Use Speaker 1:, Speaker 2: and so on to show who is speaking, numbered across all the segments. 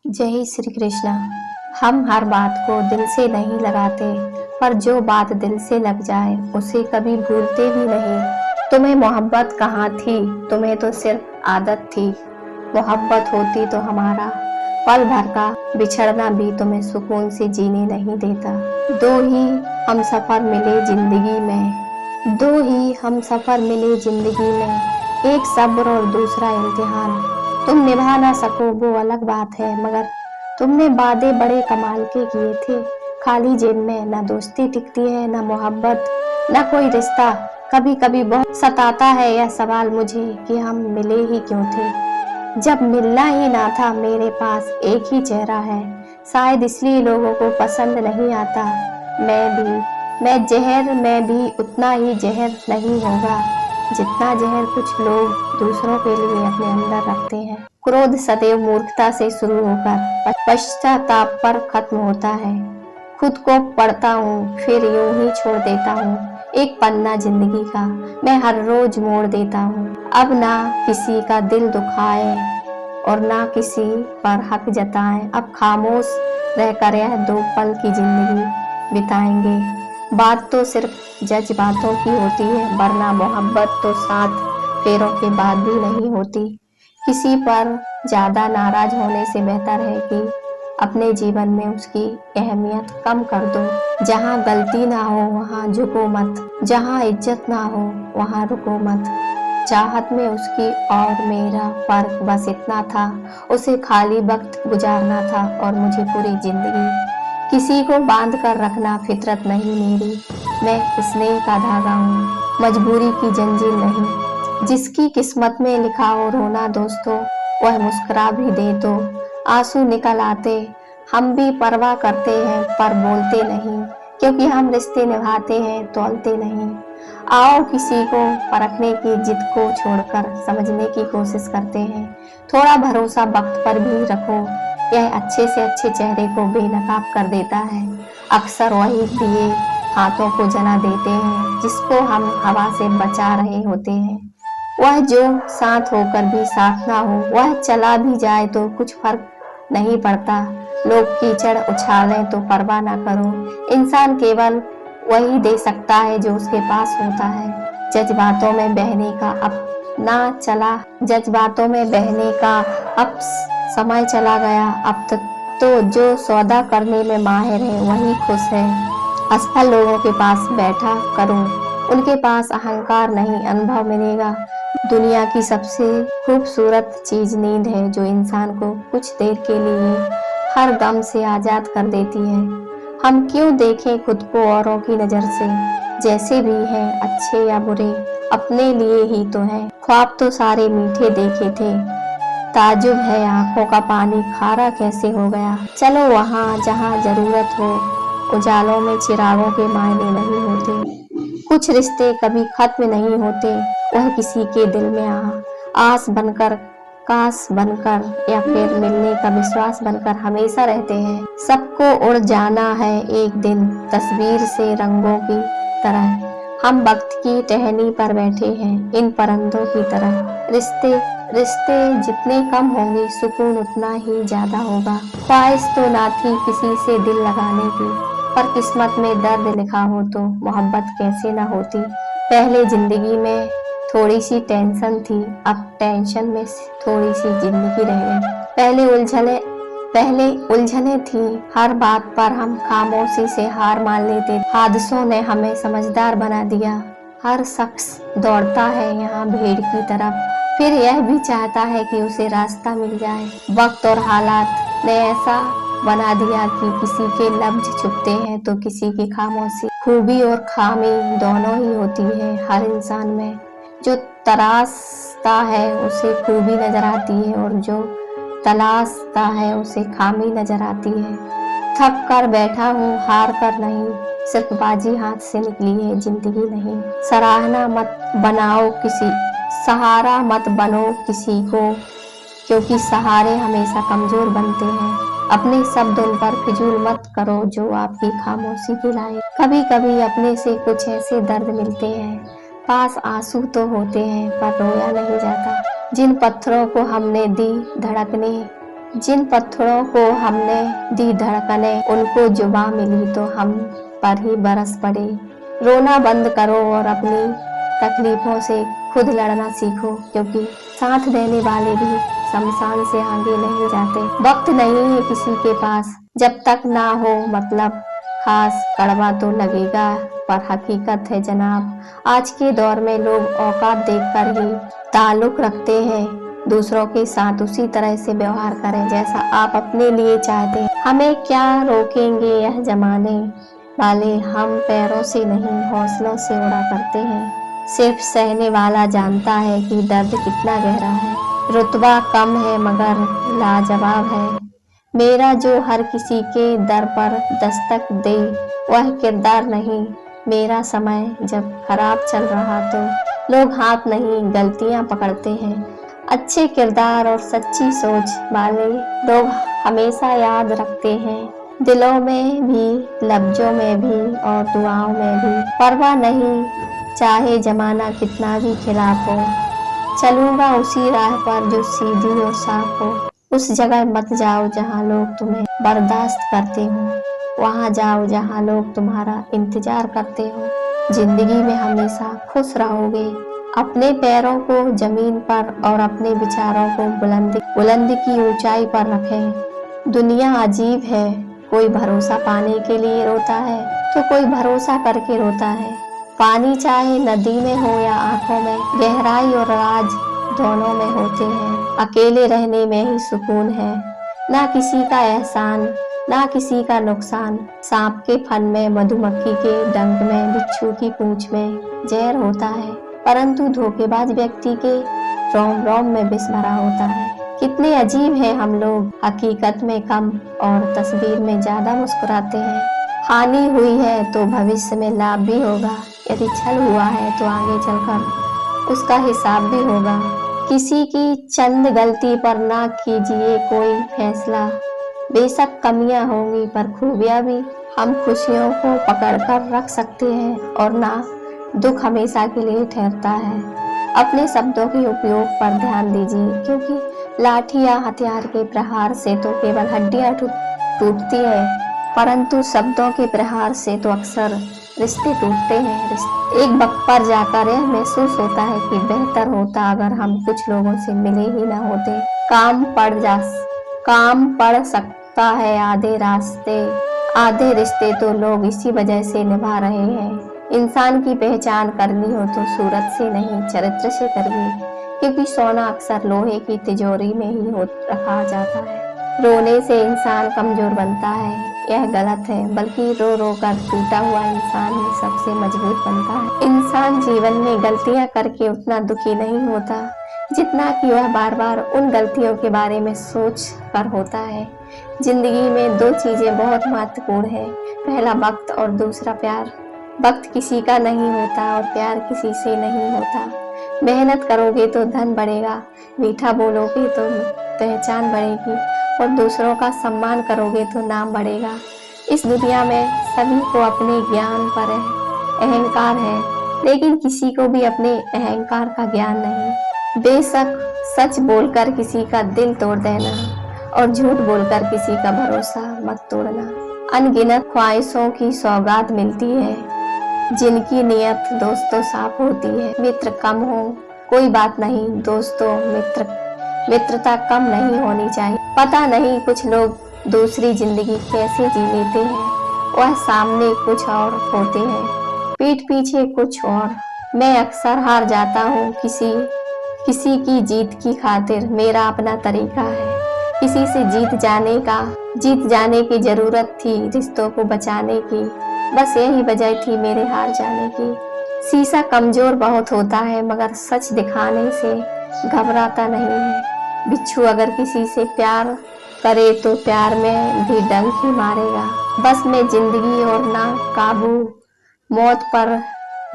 Speaker 1: जय श्री कृष्ण। हम हर बात को दिल से नहीं लगाते, पर जो बात दिल से लग जाए उसे कभी भूलते भी नहीं। तुम्हें मोहब्बत कहाँ थी, तुम्हें तो सिर्फ आदत थी। मोहब्बत होती तो हमारा पल भर का बिछड़ना भी तुम्हें सुकून से जीने नहीं देता। दो ही हम सफर मिले जिंदगी में, दो ही हम सफर मिले जिंदगी में, एक सब्र और दूसरा इम्तिहान। तुम निभा ना सको वो अलग बात है, मगर तुमने वादे बड़े कमाल के किए थे। खाली जेब में ना दोस्ती टिकती है, ना मोहब्बत, ना कोई रिश्ता। कभी कभी बहुत सताता है यह सवाल मुझे कि हम मिले ही क्यों थे, जब मिलना ही ना था। मेरे पास एक ही चेहरा है, शायद इसलिए लोगों को पसंद नहीं आता। मैं भी उतना ही जहर नहीं होगा जितना जहर कुछ लोग दूसरों के लिए अपने अंदर रखते हैं। क्रोध सदैव मूर्खता से शुरू होकर पश्चाताप पर खत्म होता है। खुद को पढ़ता हूँ फिर यूं ही छोड़ देता हूँ, एक पन्ना जिंदगी का मैं हर रोज मोड़ देता हूँ। अब ना किसी का दिल दुखाए और ना किसी पर हक जताएं, अब खामोश रहकर यह दो पल की जिंदगी बिताएंगे। बात तो सिर्फ जज्बातों की होती है, वरना मोहब्बत तो 7 फेरों के बाद भी नहीं होती। किसी पर ज्यादा नाराज होने से बेहतर है कि अपने जीवन में उसकी अहमियत कम कर दो। जहाँ गलती ना हो वहाँ झुको मत, जहाँ इज्जत ना हो वहाँ रुको मत। चाहत में उसकी और मेरा फर्क बस इतना था, उसे खाली वक्त गुजारना था और मुझे पूरी जिंदगी। किसी को बांध कर रखना फितरत नहीं मेरी, मैं स्नेह का धागा हूँ, मजबूरी की जंजीर नहीं। जिसकी किस्मत में लिखा हो रोना दोस्तों, वह मुस्कुरा भी दे तो आंसू निकल आते। हम भी परवाह करते हैं पर बोलते नहीं, क्योंकि हम रिश्ते निभाते हैं तौलते नहीं। आओ किसी को परखने की जिद को छोड़कर समझने की कोशिश करते हैं। थोड़ा भरोसा वक्त पर भी रखो, यह अच्छे से अच्छे चेहरे को बेनकाब कर देता है। अक्सर वही दिए हाथों को जला देते हैं जिसको हम हवा से बचा रहे होते हैं। वह जो साथ होकर भी साथ ना हो, वह चला भी जाए तो कुछ फर्क नहीं पड़ता। लोग कीचड़ उछालें तो परवाह ना करो, इंसान केवल वही दे सकता है जो उसके पास होता है। जज्बातों में बहने का अब समय चला गया। अब तक तो जो सौदा करने में माहिर है वही खुश है। असफल लोगों के पास बैठा करो, उनके पास अहंकार नहीं अनुभव मिलेगा। दुनिया की सबसे खूबसूरत चीज नींद है, जो इंसान को कुछ देर के लिए हर गम से आजाद कर देती है। हम क्यों देखें खुद को औरों की नजर से, जैसे भी हैं अच्छे या बुरे अपने लिए ही तो हैं। ख्वाब तो सारे मीठे देखे थे, ताजुब है आंखों का पानी खारा कैसे हो गया। चलो वहाँ जहाँ जरूरत हो, उजालों में चिरागों के मायने नहीं होते। कुछ रिश्ते कभी खत्म नहीं होते, वह किसी के दिल में आस बनकर, काश बनकर या फिर मिलने का विश्वास बनकर हमेशा रहते हैं। सबको उड़ जाना है एक दिन तस्वीर से रंगों की तरह, हम वक्त की टहनी पर बैठे हैं इन परिंदों की तरह। रिश्ते रिश्ते जितने कम होंगे सुकून उतना ही ज्यादा होगा। ख्वाहिश तो ना थी किसी से दिल लगाने की, पर किस्मत में दर्द लिखा हो तो मोहब्बत कैसे ना होती। पहले जिंदगी में थोड़ी सी टेंशन थी, अब टेंशन में थोड़ी सी जिंदगी रह गई। पहले उलझने थी, हर बात पर हम खामोशी से हार मान लेते। हादसों ने हमें समझदार बना दिया। हर शख्स दौड़ता है यहाँ भीड़ की तरफ, फिर यह भी चाहता है कि उसे रास्ता मिल जाए। वक्त और हालात ने ऐसा बना दिया कि किसी के लफ्ज छुपते हैं तो किसी की खामोशी। खूबी और खामी दोनों ही होती है हर इंसान में, जो तराशता है उसे खूबी नजर आती है और जो तलाशता है उसे खामी नजर आती है। थक कर बैठा हूँ हार कर नहीं, सिर्फ बाजी हाथ से निकली है जिंदगी नहीं। सहारा मत बनो किसी को, क्योंकि सहारे हमेशा कमजोर बनते हैं। अपने शब्द उन पर फिजूल मत करो जो आपकी खामोशी दिलाए। कभी कभी अपने से कुछ ऐसे दर्द मिलते हैं, पास आंसू तो होते हैं पर रोया नहीं जाता। जिन पत्थरों को हमने दी धड़कने, जिन पत्थरों को हमने दी धड़कने, उनको जुबां मिली तो हम पर ही बरस पड़े। रोना बंद करो और अपनी तकलीफों से खुद लड़ना सीखो, क्योंकि साथ देने वाले भी शमशान से आगे नहीं जाते। वक्त नहीं है किसी के पास, जब तक ना हो मतलब खास। कड़वा तो लगेगा पर हकीकत है जनाब, आज के दौर में लोग औकात देखकर ही ताल्लुक रखते हैं। दूसरों के साथ उसी तरह से व्यवहार करें जैसा आप अपने लिए चाहते हैं। हमें क्या रोकेंगे यह जमाने वाले, हम पैरों से नहीं हौसलों से उड़ा करते हैं। सिर्फ सहने वाला जानता है कि दर्द कितना गहरा है। रुतबा कम है मगर लाजवाब है मेरा, जो हर किसी के दर पर दस्तक दे। वह किरदार नहीं मेरा, समय जब खराब चल रहा तो लोग हाथ नहीं गलतियां पकड़ते हैं। अच्छे किरदार और सच्ची सोच वाले लोग हमेशा याद रखते हैं, दिलों में भी, लफ्जों में भी और दुआओं में भी। परवाह नहीं चाहे जमाना कितना भी खिलाफ हो, चलूंगा उसी राह पर जो सीधी और साफ हो। उस जगह मत जाओ जहां लोग तुम्हें बर्दाश्त करते हो, वहां जाओ जहां लोग तुम्हारा इंतजार करते हो। जिंदगी में हमेशा खुश रहोगे, अपने पैरों को जमीन पर और अपने विचारों को बुलंद की ऊंचाई पर रखें। दुनिया अजीब है, कोई भरोसा पाने के लिए रोता है तो कोई भरोसा करके रोता है। पानी चाहे नदी में हो या आंखों में, गहराई और राज दोनों में होते हैं। अकेले रहने में ही सुकून है, ना किसी का एहसान ना किसी का नुकसान। सांप के फन में, मधुमक्खी के डंक में, बिच्छू की पूंछ में जहर होता है, परंतु धोखेबाज व्यक्ति के रोम रोम में विष भरा होता है। कितने अजीब हैं हम लोग, हकीकत में कम और तस्वीर में ज्यादा मुस्कुराते हैं। हानि हुई है तो भविष्य में लाभ भी होगा, यदि छल हुआ है तो आगे चलकर उसका हिसाब भी होगा। किसी की चंद गलती पर ना कीजिए कोई फैसला, बेशक कमियां होंगी पर खूबियां भी। हम खुशियों को पकड़कर रख सकते हैं और ना दुख हमेशा के लिए ठहरता है। अपने शब्दों के उपयोग पर ध्यान दीजिए, क्योंकि लाठी या हथियार के प्रहार से तो केवल हड्डियां टूटती हैं, परंतु शब्दों के प्रहार से तो अक्सर रिश्ते टूटते हैं। एक वक्त पर जाकर यह महसूस होता है कि बेहतर होता अगर हम कुछ लोगों से मिले ही ना होते। काम पड़ सकता है आधे रिश्ते तो लोग इसी वजह से निभा रहे हैं। इंसान की पहचान करनी हो तो सूरत से नहीं चरित्र से करिए, क्योंकि सोना अक्सर लोहे की तिजोरी में ही रखा जाता है। रोने से इंसान कमजोर बनता है, यह गलत है, बल्कि रो रो कर टूटा हुआ इंसान ही सबसे मजबूत बनता है। इंसान जीवन में गलतियां करके उतना दुखी नहीं होता जितना कि वह बार बार उन गलतियों के बारे में सोच कर होता है। जिंदगी में दो चीजें बहुत महत्वपूर्ण है, पहला वक्त और दूसरा प्यार। वक्त किसी का नहीं होता और प्यार किसी से नहीं होता। मेहनत करोगे तो धन बढ़ेगा, मीठा बोलोगे तो पहचान बढ़ेगी और दूसरों का सम्मान करोगे तो नाम बढ़ेगा। इस दुनिया में सभी को अपने ज्ञान पर अहंकार है, लेकिन किसी को भी अपने अहंकार का ज्ञान नहीं। बेशक सच बोलकर किसी का दिल तोड़ देना और झूठ बोलकर किसी का भरोसा मत तोड़ना। अनगिनत ख्वाहिशों की सौगात मिलती है, जिनकी नियत दोस्तों साफ होती है। मित्र कम हो कोई बात नहीं, दोस्तों मित्रता कम नहीं होनी चाहिए। पता नहीं कुछ लोग दूसरी जिंदगी कैसे जी लेते हैं, वह सामने कुछ और होते हैं, पीठ पीछे कुछ और। मैं अक्सर हार जाता हूँ किसी की जीत की खातिर, मेरा अपना तरीका है। किसी से जीत जाने की जरूरत थी रिश्तों को बचाने की, बस यही वजह थी मेरे हार जाने की। शीशा कमजोर बहुत होता है मगर सच दिखाने से घबराता नहीं है। बिच्छू अगर किसी से प्यार करे तो प्यार में भी डंक ही मारेगा। बस में जिंदगी और ना काबू मौत पर,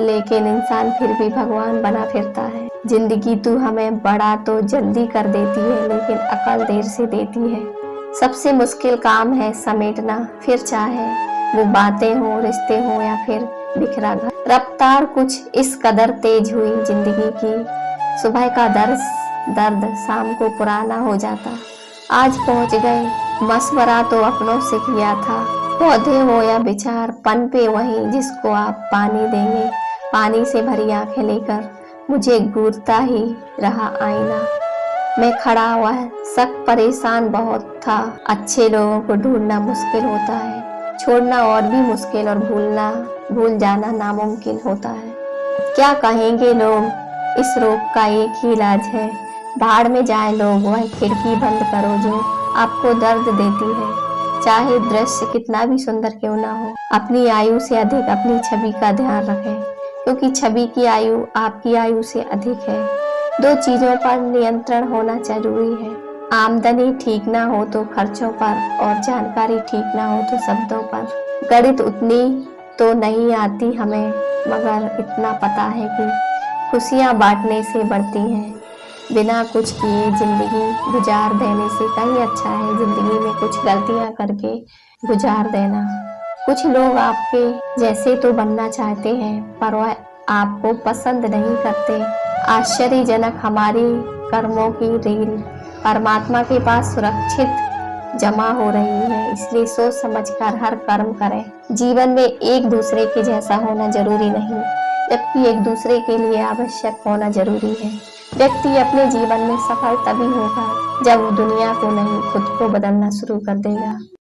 Speaker 1: लेकिन इंसान फिर भी भगवान बना फिरता है। जिंदगी तू हमें बड़ा तो जल्दी कर देती है, लेकिन अकल देर से देती है। सबसे मुश्किल काम है समेटना, फिर चाहे वो बातें हो, रिश्ते हो या फिर बिखरा घर। रफ्तार कुछ इस कदर तेज हुई जिंदगी की, सुबह का दर्द शाम को पुराना हो जाता। आज पहुंच गए। मशवरा तो अपनों से किया था। पौधे हो या विचार पनपे वहीं जिसको आप पानी देंगे। पानी से भरी आंखें लेकर मुझे घूरता ही रहा आईना। मैं खड़ा हुआ सख्त परेशान बहुत था। अच्छे लोगों को ढूंढना मुश्किल होता है, छोड़ना और भी मुश्किल, और भूल जाना नामुमकिन होता है। क्या कहेंगे लोग, इस रोग का एक ही इलाज है। भाड़ में जाए लोग, वह खिड़की बंद करो जो आपको दर्द देती है। चाहे दृश्य कितना भी सुंदर क्यों ना हो, अपनी आयु से अधिक अपनी छवि का ध्यान रखें, क्योंकि छवि की आयु आपकी आयु से अधिक है। दो चीजों पर नियंत्रण होना जरूरी है। आमदनी ठीक ना हो तो खर्चों पर, और जानकारी ठीक ना हो तो शब्दों पर। गणित उतनी तो नहीं आती हमें, मगर इतना पता है कि खुशियां बांटने से बढ़ती हैं। बिना कुछ किए जिंदगी गुजार देने से कहीं अच्छा है जिंदगी में कुछ गलतियां करके गुजार देना। कुछ लोग आपके जैसे तो बनना चाहते हैं, पर वह आपको पसंद नहीं करते। आश्चर्यजनक हमारी कर्मों की रील परमात्मा के पास सुरक्षित जमा हो रही है, इसलिए सोच समझकर हर कर्म करें। जीवन में एक दूसरे के जैसा होना जरूरी नहीं, जबकि एक दूसरे के लिए आवश्यक होना जरूरी है। व्यक्ति अपने जीवन में सफल तभी होगा जब वो दुनिया को नहीं, खुद को बदलना शुरू कर देगा।